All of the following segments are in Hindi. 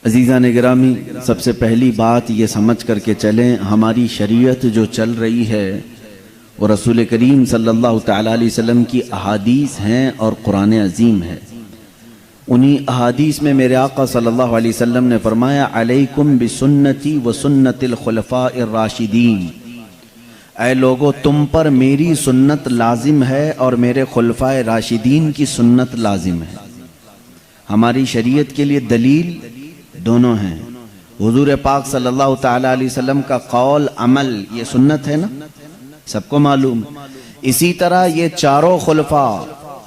अज़ीज़ान गिरामी, सबसे पहली बात ये समझ करके चलें, हमारी शरीयत जो चल रही है वो रसूल करीम सल्लल्लाहु तआला अलैहि वसल्लम की अहादीस हैं और कुरान अज़ीम है। उन्हीं अहादीस में मेरे आका सल्लल्लाहु अलैहि वसल्लम ने फरमाया, अलैकुम बिसुन्नती व सुन्नतिल खुलफाइर राशिदीन, ऐ लोगो तुम पर मेरी सुन्नत लाजिम है और मेरे खुलफाए राशिदीन की सुन्नत लाजिम है। हमारी शरीयत के लिए दलील दोनों हैं। हुजूर पाक सल्लल्लाहु तआला अलैहि वसल्लम का कौल अमल ये सुन्नत है ना, सबको मालूम। इसी तरह ये चारों खुलफा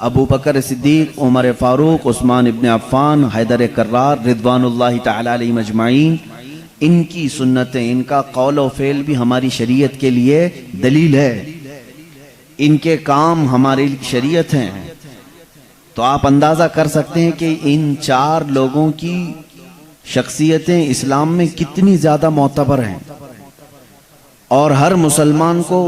अबू बकर सिद्दीक, उमर फारूक, उस्मान इब्न अफ़्फ़ान, हैदर कर्रार रिदवानुल्लाहि तआला अलैहिम अजमाइन, इनकी सुन्नतें, इनका कौल और फ़ेल भी हमारी शरीयत के लिए दलील है। इनके काम हमारी शरीयत हैं। तो आप अंदाज़ा कर सकते हैं कि इन चार लोगों की शख्सियतें इस्लाम में कितनी ज़्यादा मोतबर हैं। और हर मुसलमान को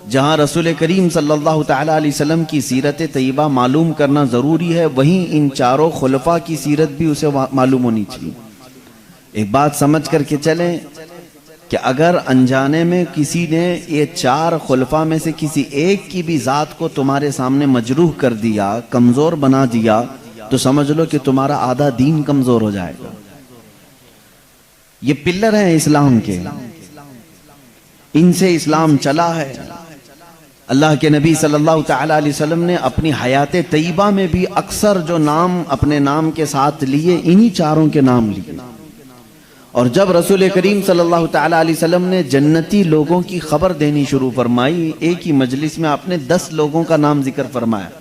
जहाँ रसूल करीम सल्लल्लाहु तआला अलैहि वसल्लम की सीरत तय्यबा मालूम करना ज़रूरी है, वहीं इन चारों खुलफा की सीरत भी उसे मालूम होनी चाहिए। एक बात समझ करके चलें कि अगर अनजाने में किसी ने ये चार खुलफा में से किसी एक की भी ज़ात को तुम्हारे सामने मजरूह कर दिया, कमज़ोर बना दिया, तो समझ लो कि तुम्हारा आधा दीन कमज़ोर हो जाएगा। ये पिल्लर हैं इस्लाम के, इनसे इस्लाम चला है। अल्लाह के नबी सल्लल्लाहु तआला अलैहि वसल्लम ने अपनी हयात तय्यबा में भी अक्सर जो नाम अपने नाम के साथ लिए, इन्हीं चारों के नाम लिए। और जब रसूल करीम सल्लल्लाहु तआला अलैहि वसल्लम ने जन्नती लोगों की खबर देनी शुरू फरमाई, एक ही मजलिस में आपने 10 लोगों का नाम जिक्र फरमाया।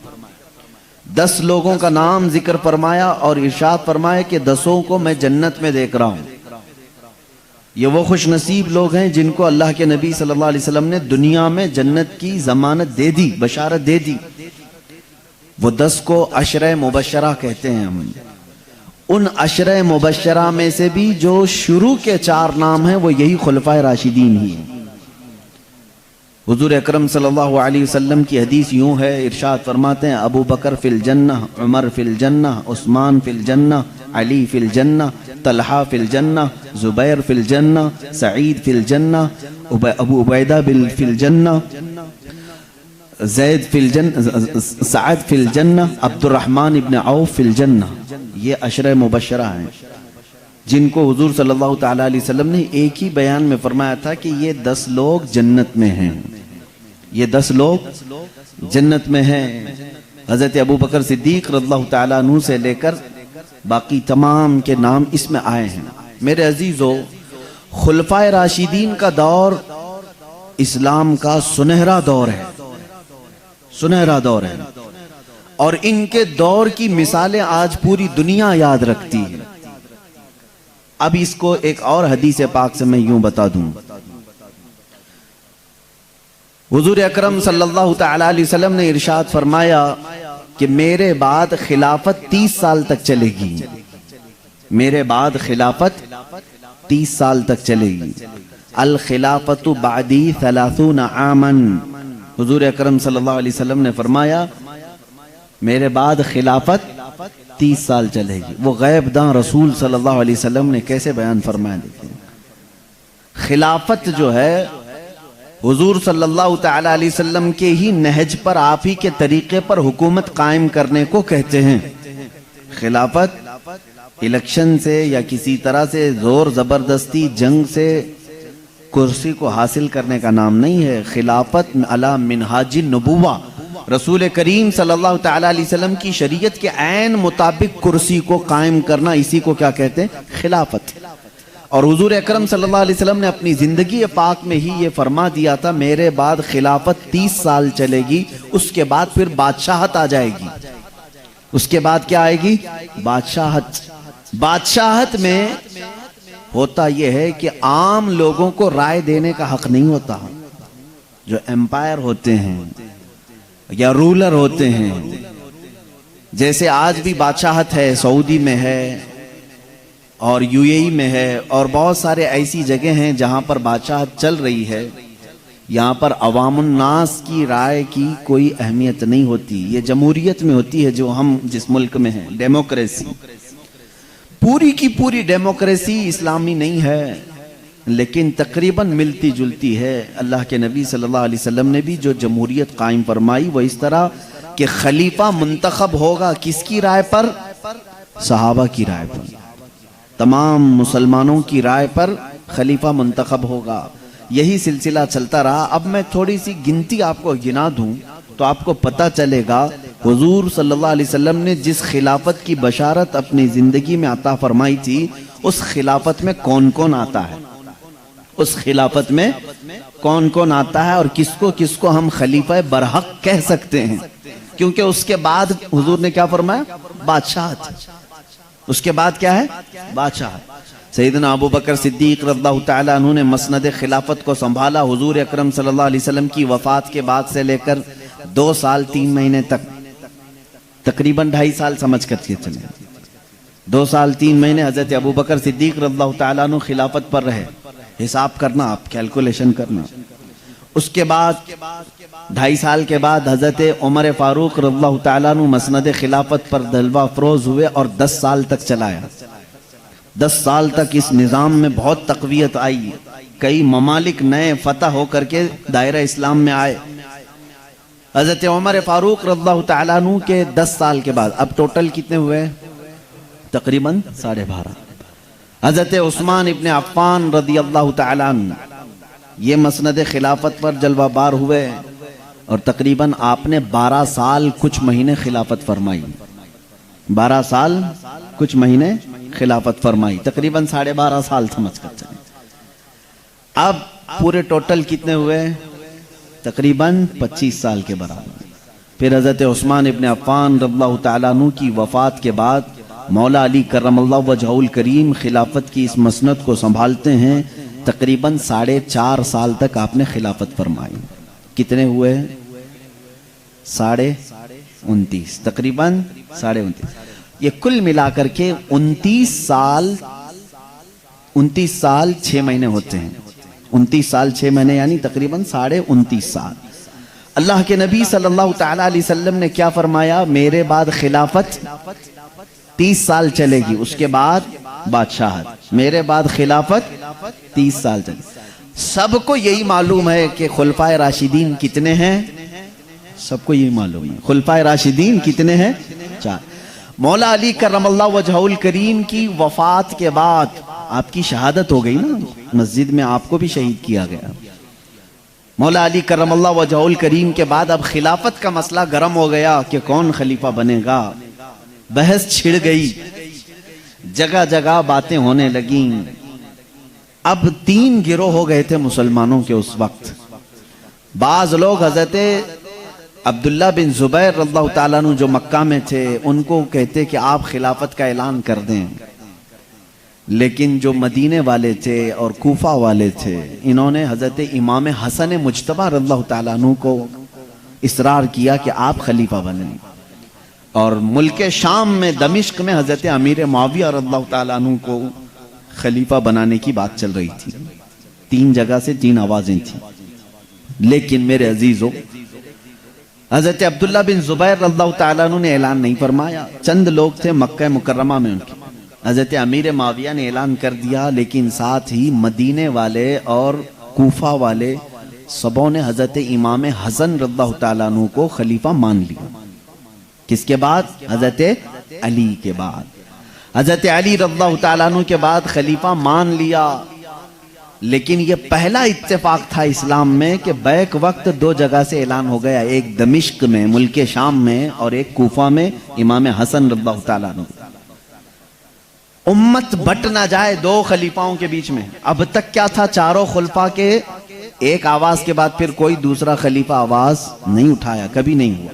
10 लोगों का नाम जिक्र फरमाया और इरशाद फरमाया कि 10 को मैं जन्नत में देख रहा हूँ। ये वो खुश नसीब लोग हैं जिनको अल्लाह के नबी सल्लल्लाहु अलैहि वसल्लम ने दुनिया में जन्नत की जमानत दे दी, बशारत दे दी। वो 10 को अशरे मुबशरा कहते हैं हम। उन अशरे मुबशरा में से भी जो शुरू के 4 नाम हैं वो यही खुलफाए राशिदीन ही हैं। हुजूर अकरम सल्लल्लाहु अलैहि वसल्लम की हदीस यूं है, इरशाद फरमाते हैं, अबू बकर फिल जन्नह, उमर फिल जन्नह, उस्मान फिल जन्नह, अली फिल जन्नह, तलहा फिल जन्नह, जुबैर फिल जन्नह, सईद फिल जन्नह, अबू उबैदा फिल जन्नह, ज़ैद फिल जन्नह, सअद फिल जन्नह, अब्दुर्रहमान इब्न औफ फिल जन्नह। ये अशरे मुबशरा हैं जिनको हुजूर सल्लल्लाहु तआला अलैहि वसल्लम ने एक ही बयान में फरमाया था कि ये 10 लोग जन्नत में हैं, ये 10 लोग जन्नत में हैं। हज़रत अबू बकर सिद्दीक रज़ियल्लाहु तआला अन्हु से लेकर बाकी तमाम के नाम इसमें आए हैं। मेरे अजीजों, खुलफाए राशिदीन का दौर इस्लाम का सुनहरा दौर है, सुनहरा दौर है। और इनके दौर की मिसालें आज पूरी दुनिया याद रखती है। अब इसको एक और हदीस पाक से मैं यूं बता दूं, हुजूर अकरम सल्लल्लाहु तआला अलैहि वसल्लम ने इरशाद फरमाया कि मेरे बाद खिलाफत 30 साल तक चलेगी। मेरे बाद खिलाफत 30 साल तक चलेगी। अल खिलाफतु बादी 30 आमन। हुजूर अकरम सल्लल्लाहु अलैहि वसल्लम ने फरमाया मेरे बाद खिलाफत 30 साल चलेगी। वो गैब दां रसूल सल्लल्लाहु अलैहि वसल्लम ने कैसे बयान फरमाया, देखिए। खिलाफत जो है हुजूर सल्लल्लाहु तआला अलैहि वसल्लम के ही नहज पर, आप ही के तरीके पर हुकूमत कायम करने को कहते हैं। खिलाफत इलेक्शन से या किसी तरह से जोर जबरदस्ती जंग से कुर्सी को हासिल करने का नाम नहीं है। खिलाफत अला मिनहाजी नबुवा, रसूल करीम सल्लल्लाहु तआला अलैहि वसल्लम की शरीयत के ऐन मुताबिक कुर्सी को कायम करना, इसी को क्या कहते हैं, खिलाफत। और हुजूर अकरम सल्लल्लाहु अलैहि वसल्लम ने अपनी जिंदगी पाक में ही ये फरमा दिया था, मेरे बाद खिलाफत 30 साल चलेगी, उसके बाद फिर बादशाहत आ जाएगी। उसके बाद क्या आएगी, बादशाहत। बादशाहत में होता यह है कि आम लोगों को राय देने का हक नहीं होता। जो एम्पायर होते हैं या रूलर होते हैं, जैसे आज भी बादशाहत है, सऊदी में है और यूएई में है और बहुत सारे ऐसी जगह हैं जहां पर बादशाहत चल रही है। यहाँ पर अवामुन्नास की राय की कोई अहमियत नहीं होती। ये जमहूरियत में होती है जो हम जिस मुल्क में हैं, डेमोक्रेसी। पूरी की पूरी डेमोक्रेसी इस्लामी नहीं है, लेकिन तकरीबन मिलती जुलती है। अल्लाह के नबी सल्लल्लाहु अलैहि वसल्लम ने भी जो जमहूरियत कायम फरमाई वो इस तरह कि खलीफा मुंतखब होगा किसकी राय पर? सहाबा की राय पर, तमाम मुसलमानों की राय पर खलीफा मुंतखब होगा। यही सिलसिला चलता रहा। अब मैं थोड़ी सी गिनती आपको गिना दूं तो आपको पता चलेगा हुजूर सल्लल्लाहु अलैहि वसल्लम ने जिस खिलाफत की बशारत अपनी जिंदगी में अता फरमाई थी उस खिलाफत में कौन कौन आता है, उस खिलाफत में कौन कौन आता है और किसको किसको हम खलीफा बरहक कह सकते हैं। क्योंकि उसके बाद हुजूर ने क्या फरमाया? बादशाह। उसके बाद क्या है? बादशाह। सैयदना अबू बकर सिद्दीक रज़ियल्लाहु ताला अन्हु ने मसनद खिलाफत को संभाला हुजूर अकरम सल्लल्लाहु अलैहि वसल्लम की वफात के बाद से लेकर 2 साल 3 महीने तक, तकरीबन 2.5 साल समझ कर चले। 2 साल 3 महीने हजरत अबू बकर सिद्दीक रज़ियल्लाहु ताला अन्हु खिलाफत पर रहे। हिसाब करना, आप कैलकुलेशन करना। उसके बाद 2.5 साल के बाद हजरत उमर फारूक रज़ियल्लाहु ताला अन्हु मसनद खिलाफत पर जलवा अफरोज हुए और 10 साल तक चलाया। 10 साल तक इस निज़ाम में बहुत तक़वियत आई। कई ममालिक नए फतह होकर के दायरा इस्लाम में आए। हजरत उमर फारूक रज़ियल्लाहु ताला अन्हु के 10 साल के बाद अब टोटल कितने हुए? तकरीबन 12.5। हजरत उस्मान इब्ने अफ़्फ़ान रज़ियल्लाहु ताला अन्हु ये मसनद खिलाफत पर जलवाबार हुए और तकरीबन आपने 12 साल कुछ महीने खिलाफत फरमाई। 12 साल कुछ महीने खिलाफत फरमाई, तकरीबन 12.5 साल समझ कर चले। अब पूरे टोटल कितने हुए? तकरीबन 25 साल के बराबर। फिर हजरत उस्मान इब्ने अफ़्फ़ान रज़ियल्लाहु ताला अन्हु की वफात के बाद मौला अली करमल्लाहु वजहुल करीम खिलाफत की इस मसनद को संभालते हैं। तकरीबन 4.5 साल तक आपने खिलाफत फरमाई। कितने हुए? 29.5, तकरीबन 29.5। ये कुल मिलाकर के 29 साल 6 महीने होते हैं। 29 साल 6 महीने यानी तकरीबन 29.5 साल। अल्लाह के नबी सल्लल्लाहु ताला अलैहि वसल्लम ने क्या फरमाया? मेरे बाद खिलाफत 30 साल चलेगी, उसके बाद बादशाहत। मेरे बाद खिलाफत 30 साल चलेगी। सबको यही मालूम है कि खुलफाए राशिदीन कितने हैं? सबको यही मालूम है खुलफाए राशिदीन कितने हैं? 4। मौला अली करमल्लाहु वजहुल करीम की वफात के बाद आपकी शहादत हो गई ना, मस्जिद में आपको भी शहीद किया गया। मौला अली करमल्लाहु वजहुल करीम के बाद अब खिलाफत का मसला गर्म हो गया कि कौन खलीफा बनेगा। बहस छिड़ गई, जगह जगह बातें होने लगी। अब 3 गिरोह हो गए थे मुसलमानों के उस वक्त। बाज लोग हजरत अब्दुल्ला बिन जुबैर रज़ियल्लाहु ताला अन्हु जो मक्का में थे उनको कहते कि आप खिलाफत का ऐलान कर दें, लेकिन जो मदीने वाले थे और कूफा वाले थे इन्होंने हजरत इमाम हसन मुज्तबा रज़ियल्लाहु ताला अन्हु को इसरार किया कि आप खलीफा बनें। और मुल्क शाम में दमिश्क में हजरत अमीर मुआविया रज़ियल्लाहु ताला अन्हु को खलीफा बनाने की बात चल रही थी। 3 जगह से 3 आवाजें थी। लेकिन मेरे अजीजों, हजरत अब्दुल्ला बिन जुबैर रज़ियल्लाहु ताला अन्हु ने ऐलान नहीं फरमाया। चंद लोग थे मक्का मुकर्रमा में, उनके हजरत अमीर मुआविया ने ऐलान कर दिया, लेकिन साथ ही मदीने वाले और कूफा वाले सबों ने हजरत इमाम हसन रज़ियल्लाहु ताला अन्हु को खलीफा मान लिया। किसके बाद? हजरत अली के बाद। हजरत अली रज़ियल्लाहु ताला अन्हु के बाद खलीफा मान लिया। लेकिन यह पहला इत्तेफाक था इस्लाम में कि बैक वक्त 2 जगह से ऐलान हो गया, एक दमिश्क में मुल्क शाम में और एक कूफा में इमाम हसन रज़ियल्लाहु ताला अन्हु। उम्मत बट ना जाए 2 खलीफाओं के बीच में। अब तक क्या था? चारों खुलफा के एक आवाज के बाद फिर कोई दूसरा खलीफा आवाज नहीं उठाया, कभी नहीं हुआ।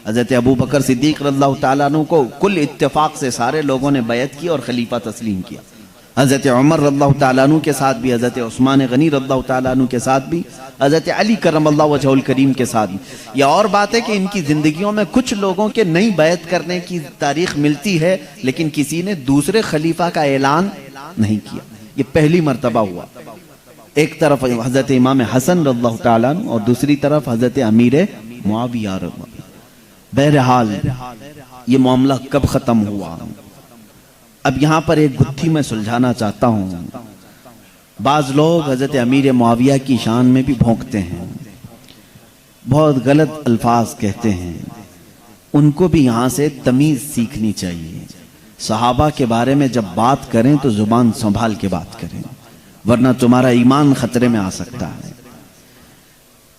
हजरत अबू बकर सिद्दीक रज़ियल्लाहु ताला अन्हु को कुल इत्तेफाक से सारे लोगों ने बैत की और खलीफा तस्लीम किया। हजरत उमर रज़ियल्लाहु ताला अन्हु के साथ भी, हजरत उस्मान गनी रज़ियल्लाहु ताला अन्हु के साथ भी, हजरत अली करमल्लाहु वजहुल करीम के साथ भी। यह और बात है कि इनकी जिंदगियों में कुछ लोगों के नहीं बैत करने की तारीख मिलती है, लेकिन किसी ने दूसरे खलीफा का ऐलान नहीं किया। ये पहली मर्तबा हुआ। एक तरफ हजरत इमाम हसन रज़ियल्लाहु ताला अन्हु और दूसरी तरफ हजरत अमीर मुआविया रज़ियल्लाहु। बहरहाल ये मामला कब खत्म हुआ? अब यहां पर एक गुत्थी मैं सुलझाना चाहता हूं। बाज लोग हजरत अमीर मुआविया की शान में भी भौंकते हैं, बहुत गलत अल्फाज कहते हैं। उनको भी यहां से तमीज सीखनी चाहिए। सहाबा के बारे में जब बात करें तो जुबान संभाल के बात करें, वरना तुम्हारा ईमान खतरे में आ सकता है।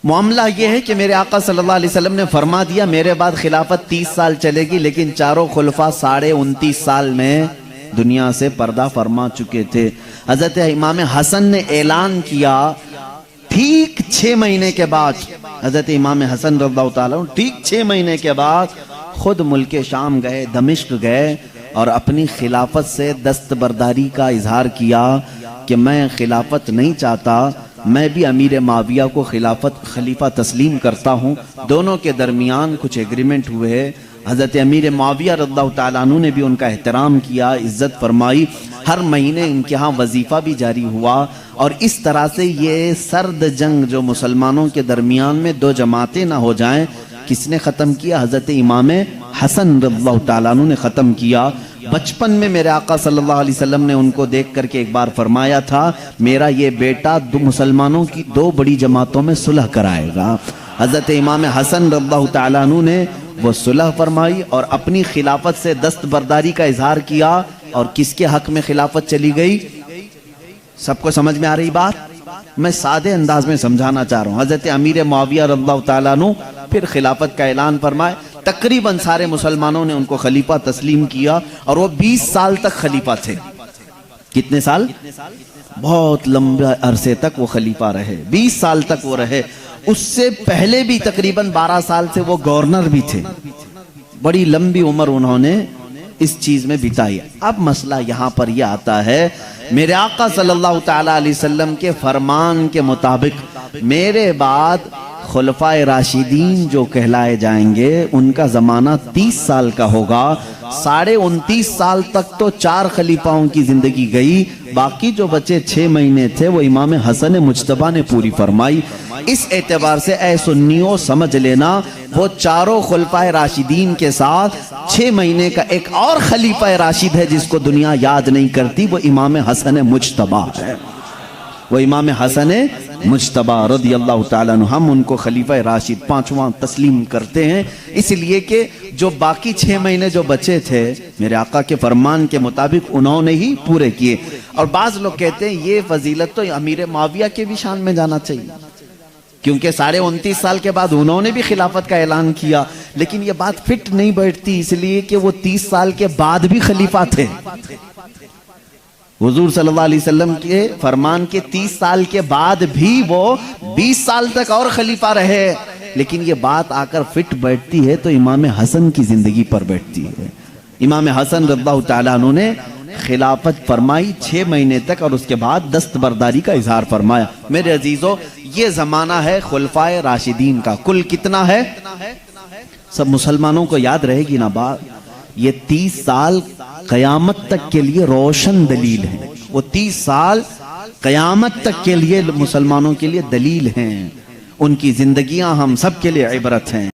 मामला यह है कि मेरे आका सल्लल्लाहु अलैहि वसल्लम ने फरमा दिया मेरे बाद खिलाफत 30 साल चलेगी, लेकिन चारों खुलफा 29.5 साल में दुनिया से पर्दा फरमा चुके थे। हजरत इमाम हसन ने ऐलान किया ठीक 6 महीने के बाद, हजरत इमाम हसन रज़ियल्लाहु ताला ठीक 6 महीने के बाद खुद मुल्क शाम गए, दमिश्क गए और अपनी खिलाफत से दस्तबरदारी का इजहार किया कि मैं खिलाफत नहीं चाहता, मैं भी अमीर माविया को खलीफा तस्लीम करता हूँ। दोनों के दरमियान कुछ एग्रीमेंट हुए। हज़रत अमीर माविया रज़ियल्लाहु ताला अन्हु ने भी उनका एहतराम किया, इज्जत फरमाई। हर महीने इनके यहाँ वजीफ़ा भी जारी हुआ और इस तरह से ये सर्द जंग जो मुसलमानों के दरमियान में दो जमातें ना हो जाएं, किसने ख़त्म किया? हज़रत इमाम हसन रज़ियल्लाहु ताला अन्हु ने ख़त्म किया। बचपन में मेरे आका सल्लल्लाहु अलैहि वसल्लम ने उनको देख करके एक बार फरमाया था मेरा ये बेटा मुसलमानों की 2 बड़ी जमातों में सुलह कराएगा। हज़रत इमाम हसन रज़ियल्लाहु ताला अन्हु ने वो सुलह फरमाई और अपनी खिलाफत से दस्तबरदारी का इजहार किया। और किसके हक में खिलाफत चली गई? सबको समझ में आ रही बात? मैं सादे अंदाज में समझाना चाह रहा हूँ। हज़रत अमीर मुआविया रज़ियल्लाहु ताला अन्हु फिर खिलाफत का ऐलान फरमाए। तकरीबन सारे मुसलमानों ने उनको खलीफा तस्लीम किया और वो 20 साल तक खलीफा थे। कितने साल? बहुत लंबे अरसे तक वो खलीफा रहे, 20 साल तक वो रहे। उससे पहले भी तकरीबन 12 साल से वो गवर्नर भी थे। बड़ी लंबी उम्र उन्होंने इस चीज में बिताई। अब मसला यहां पर यह आता है, मेरे आका सल्लल्लाहु ताला अलैहि वसल्लम के फरमान के मुताबिक मेरे बाद खुलफाए राशिदीन जो कहलाए जाएंगे उनका जमाना 30 साल का होगा। 29.5 साल तक तो 4 खलीफाओं की जिंदगी गई, बाकी जो बचे 6 महीने थे वो इमाम हसन मुज्तबा ने पूरी फरमाई। इस एतबार से ऐ सुन्नियों समझ लेना, वो चारों खुलफाए राशिदीन के साथ 6 महीने का एक और खलीफा राशिद है जिसको दुनिया याद नहीं करती, वो इमाम हसन मुज्तबा है। वो इमाम हसन मुज्तबा रज़ियल्लाहु ताला अन्हु, हम उनको खलीफा राशिद 5वां तस्लीम करते हैं, इसलिए कि जो बाकी 6 महीने जो बचे थे मेरे आका के फरमान के मुताबिक उन्होंने ही पूरे किए। और बाज लोग कहते हैं ये फजीलत तो अमीर मुआविया के भी शान में जाना चाहिए, क्योंकि 29.5 साल के बाद उन्होंने भी खिलाफत का ऐलान किया। लेकिन ये बात फिट नहीं बैठती, इसलिए कि वो 30 साल के बाद भी खलीफा थे। हुजूर सल्लल्लाहु अलैहि वसल्लम के फरमान के 30 साल के बाद भी वो 20 साल तक और खलीफा रहे। लेकिन ये बात आकर फिट बैठती है तो इमाम हसन की जिंदगी पर बैठती है। इमाम हसन रज़ियल्लाहु ताला अन्हु ने खिलाफत फरमाई 6 महीने तक और उसके बाद दस्तबरदारी का इजहार फरमाया। मेरे अजीजों, ये जमाना है खुलफाए राशिदीन का। कुल कितना है? सब मुसलमानों को याद रहेगी ना बात। ये 30 साल कयामत तक के लिए रोशन दलील है। वो 30 साल कयामत तक के लिए मुसलमानों के लिए दलील हैं। उनकी जिंदगियां हम सब के लिए इबरत हैं।